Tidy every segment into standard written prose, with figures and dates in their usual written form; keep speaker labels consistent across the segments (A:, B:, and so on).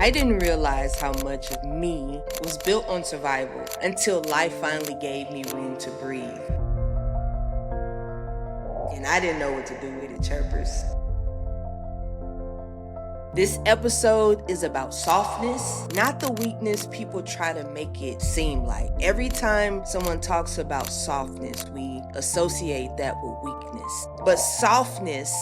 A: I didn't realize how much of me was built on survival until life finally gave me room to breathe. And I didn't know what to do with it, chirpers. This episode is about softness, not the weakness people try to make it seem like. Every time someone talks about softness, we associate that with weakness. But softness,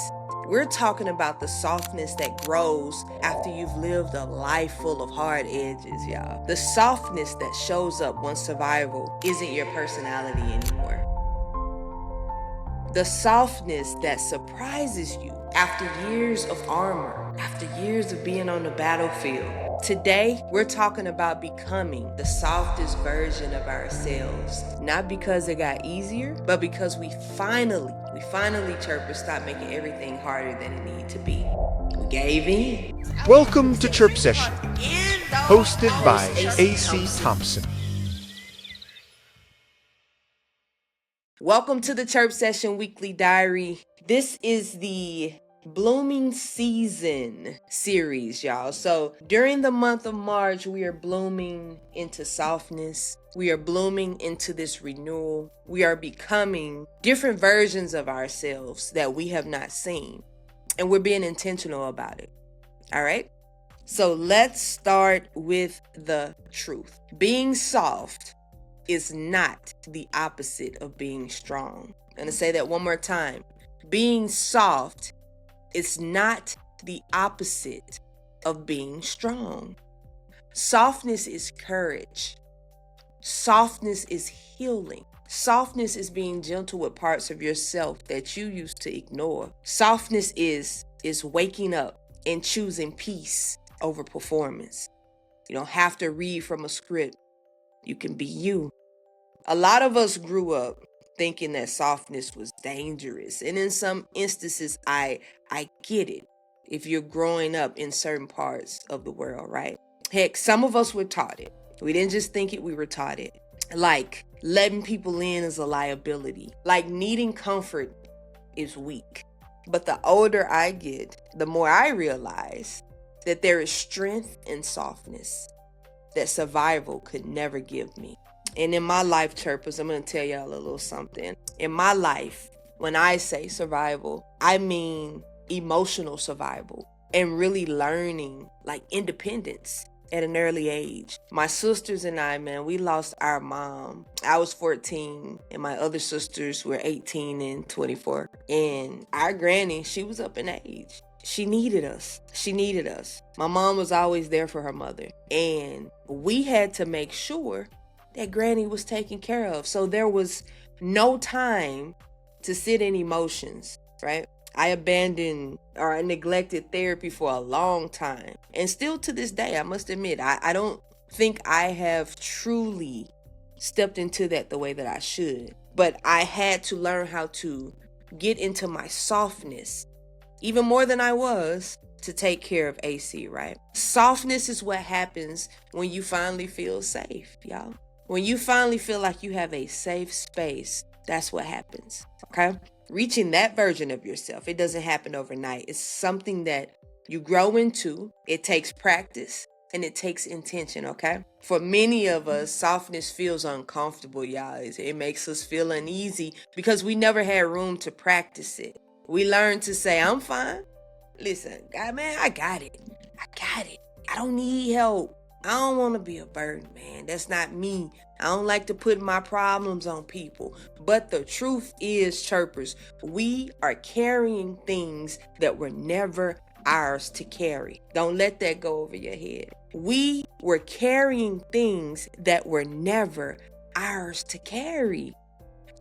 A: we're talking about the softness that grows after you've lived a life full of hard edges, y'all. The softness that shows up when survival isn't your personality anymore. The softness that surprises you after years of armor, after years of being on the battlefield. Today, we're talking about becoming the softest version of ourselves. Not because it got easier, but because we finally, chirpers, stopped making everything harder than it needed to be. We gave in.
B: Welcome to Chirp Session, hosted by C Thompson.
A: Welcome to the Chirp Session Weekly Diary. This is the Blooming Season series, y'all. So during the month of March, we are blooming into softness. We are blooming into this renewal. We are becoming different versions of ourselves that we have not seen. And we're being intentional about it. All right? So let's start with the truth. Being soft is not the opposite of being strong. I'm going to say that one more time. Being soft is not the opposite of being strong. Softness is courage. Softness is healing. Softness is being gentle with parts of yourself that you used to ignore. Softness is waking up and choosing peace over performance. You don't have to read from a script. You can be you. A lot of us grew up thinking that softness was dangerous. And in some instances, I get it if you're growing up in certain parts of the world, right? Heck, some of us were taught it. We didn't just think it, we were taught it. Like letting people in is a liability. Like needing comfort is weak. But the older I get, the more I realize that there is strength in softness that survival could never give me. And in my life, chirpers, I'm going to tell y'all a little something. In my life, when I say survival, I mean emotional survival and really learning like independence at an early age. My sisters and I, man, we lost our mom. I was 14 and my other sisters were 18 and 24. And our granny, she was up in age. She needed us. My mom was always there for her mother. And we had to make sure that granny was taken care of. So there was no time to sit in emotions, right? I abandoned or I neglected therapy for a long time. And still to this day, I must admit, I don't think I have truly stepped into that the way that I should. But I had to learn how to get into my softness, even more than I was, to take care of AC, right? Softness is what happens when you finally feel safe, y'all. When you finally feel like you have a safe space, that's what happens, okay? Reaching that version of yourself, it doesn't happen overnight. It's something that you grow into. It takes practice and it takes intention, okay? For many of us, softness feels uncomfortable, y'all. It makes us feel uneasy because we never had room to practice it. We learned to say, I'm fine. Listen, God, man, I got it. I don't need help. I don't want to be a burden, man. That's not me. I don't like to put my problems on people. But the truth is, chirpers, we are carrying things that were never ours to carry. Don't let that go over your head. We were carrying things that were never ours to carry.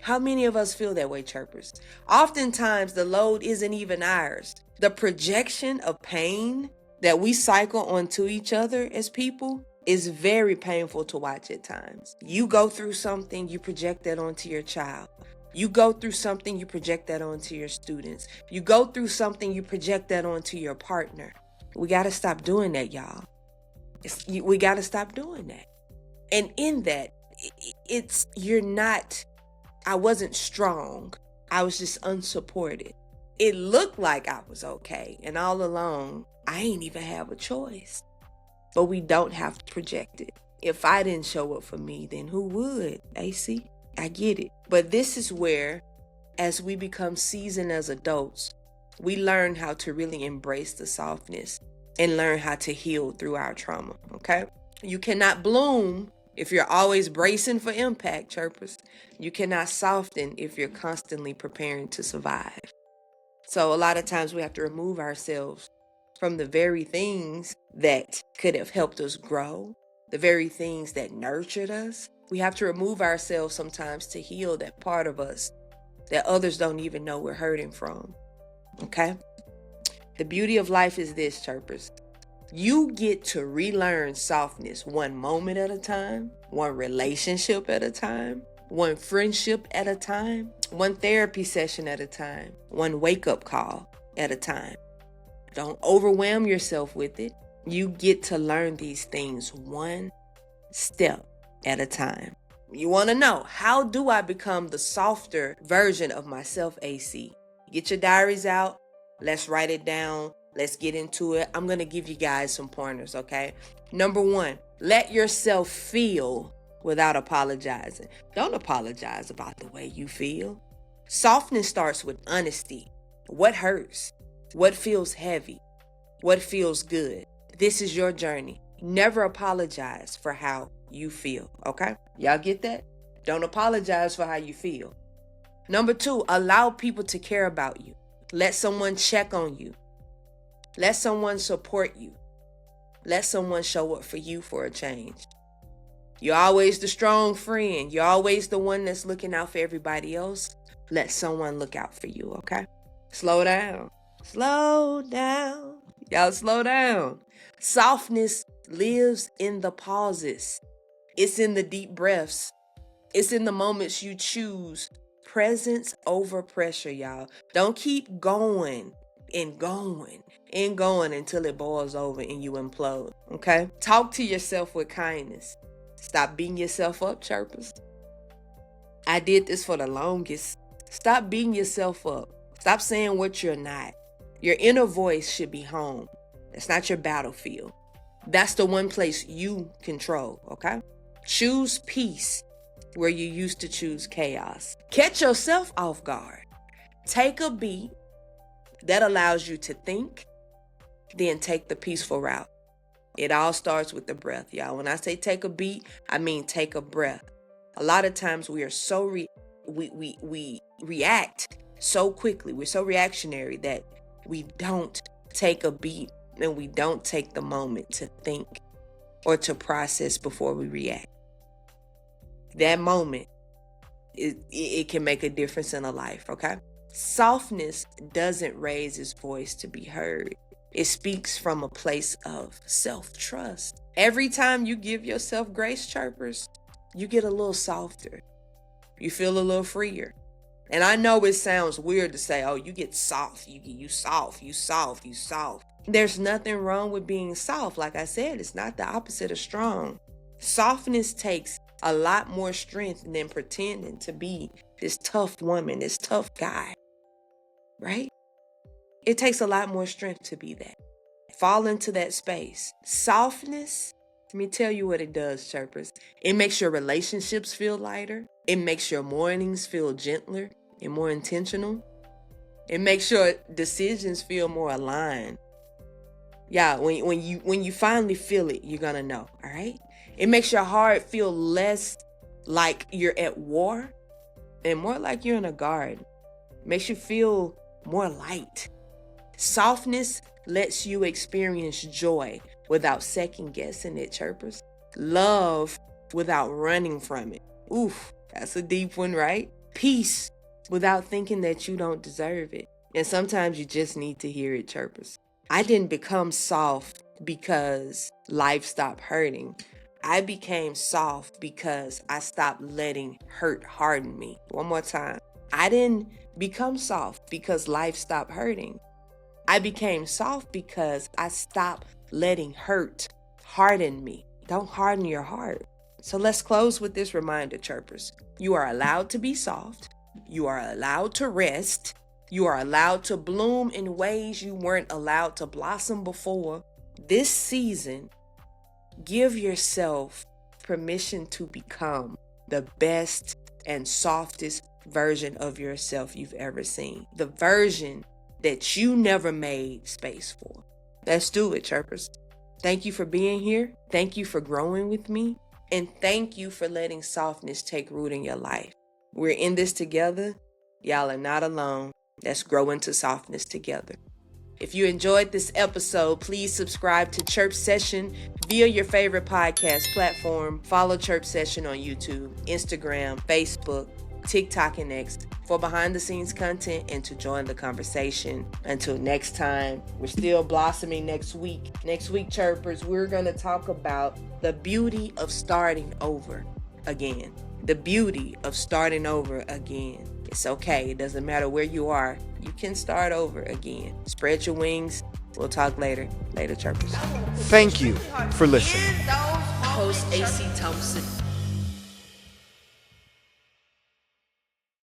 A: How many of us feel that way, chirpers? Oftentimes, the load isn't even ours. The projection of pain that we cycle onto each other as people is very painful to watch at times. You go through something, you project that onto your child. You go through something, you project that onto your students. You go through something, you project that onto your partner. We got to stop doing that, y'all. We got to stop doing that. And in that, I wasn't strong. I was just unsupported. It looked like I was okay. And all along, I ain't even have a choice. but we don't have to project it. If I didn't show up for me, then who would? AC? I get it. But this is where, as we become seasoned as adults, we learn how to really embrace the softness and learn how to heal through our trauma, okay? You cannot bloom if you're always bracing for impact, chirpers. You cannot soften if you're constantly preparing to survive. So a lot of times we have to remove ourselves from the very things that could have helped us grow, the very things that nurtured us. We have to remove ourselves sometimes to heal that part of us that others don't even know we're hurting from. Okay? The beauty of life is this, chirpers. You get to relearn softness one moment at a time, one relationship at a time, one friendship at a time, one therapy session at a time, one wake-up call at a time. Don't overwhelm yourself with it. You get to learn these things one step at a time. You want to know, how do I become the softer version of myself, AC? Get your diaries out. Let's write it down. Let's get into it. I'm going to give you guys some pointers, okay? Number 1, let yourself feel without apologizing. Don't apologize about the way you feel. Softness starts with honesty. What hurts? What feels heavy? What feels good? This is your journey. Never apologize for how you feel, okay? Y'all get that? Don't apologize for how you feel. Number 2, allow people to care about you. Let someone check on you. Let someone support you. Let someone show up for you for a change. You're always the strong friend. You're always the one that's looking out for everybody else. Let someone look out for you, okay? Slow down. Slow down. Y'all slow down. Softness lives in the pauses. It's in the deep breaths. It's in the moments you choose presence over pressure, y'all. Don't keep going and going and going until it boils over and you implode, okay? Talk to yourself with kindness. Stop beating yourself up, chirpers. I did this for the longest. Stop beating yourself up. Stop saying what you're not. Your inner voice should be home. That's not your battlefield. That's the one place you control, okay? Choose peace where you used to choose chaos. Catch yourself off guard. Take a beat that allows you to think, then take the peaceful route. It all starts with the breath, y'all. When I say take a beat, I mean take a breath. A lot of times we are so we react so quickly. We're so reactionary that we don't take a beat and we don't take the moment to think or to process before we react. That moment, it can make a difference in a life, okay? Softness doesn't raise its voice to be heard. It speaks from a place of self-trust. Every time you give yourself grace, chirpers, you get a little softer. You feel a little freer. And I know it sounds weird to say, oh, you get soft. You soft. There's nothing wrong with being soft. Like I said, it's not the opposite of strong. Softness takes a lot more strength than pretending to be this tough woman, this tough guy, right? It takes a lot more strength to be that. Fall into that space. Softness, let me tell you what it does, chirpers. It makes your relationships feel lighter. It makes your mornings feel gentler and more intentional. It makes your decisions feel more aligned. Yeah, when you finally feel it, you're gonna know, all right? It makes your heart feel less like you're at war and more like you're in a garden. It makes you feel more light. Softness lets you experience joy without second guessing it, chirpers. Love without running from it. Oof, that's a deep one, right? Peace without thinking that you don't deserve it. And sometimes you just need to hear it, chirpers. I didn't become soft because life stopped hurting. I became soft because I stopped letting hurt harden me. One more time. I didn't become soft because life stopped hurting. I became soft because I stopped letting hurt harden me. Don't harden your heart. So let's close with this reminder, chirpers. You are allowed to be soft. You are allowed to rest. You are allowed to bloom in ways you weren't allowed to blossom before. This season Give yourself permission to become the best and softest version of yourself you've ever seen. The version that you never made space for. Let's do it, chirpers. Thank you for being here. Thank you for growing with me. And thank you for letting softness take root in your life. We're in this together. Y'all are not alone. Let's grow into softness together. If you enjoyed this episode, please subscribe to Chirp Session via your favorite podcast platform. Follow Chirp Session on YouTube, Instagram, Facebook, TikTok, and X for behind-the-scenes content and to join the conversation. Until next time, we're still blossoming next week. Next week, Chirpers, we're going to talk about the beauty of starting over again. The beauty of starting over again. It's okay. It doesn't matter where you are. You can start over again. Spread your wings. We'll talk later. Later, Chirpers.
B: Thank you for listening.
A: Host C Thompson.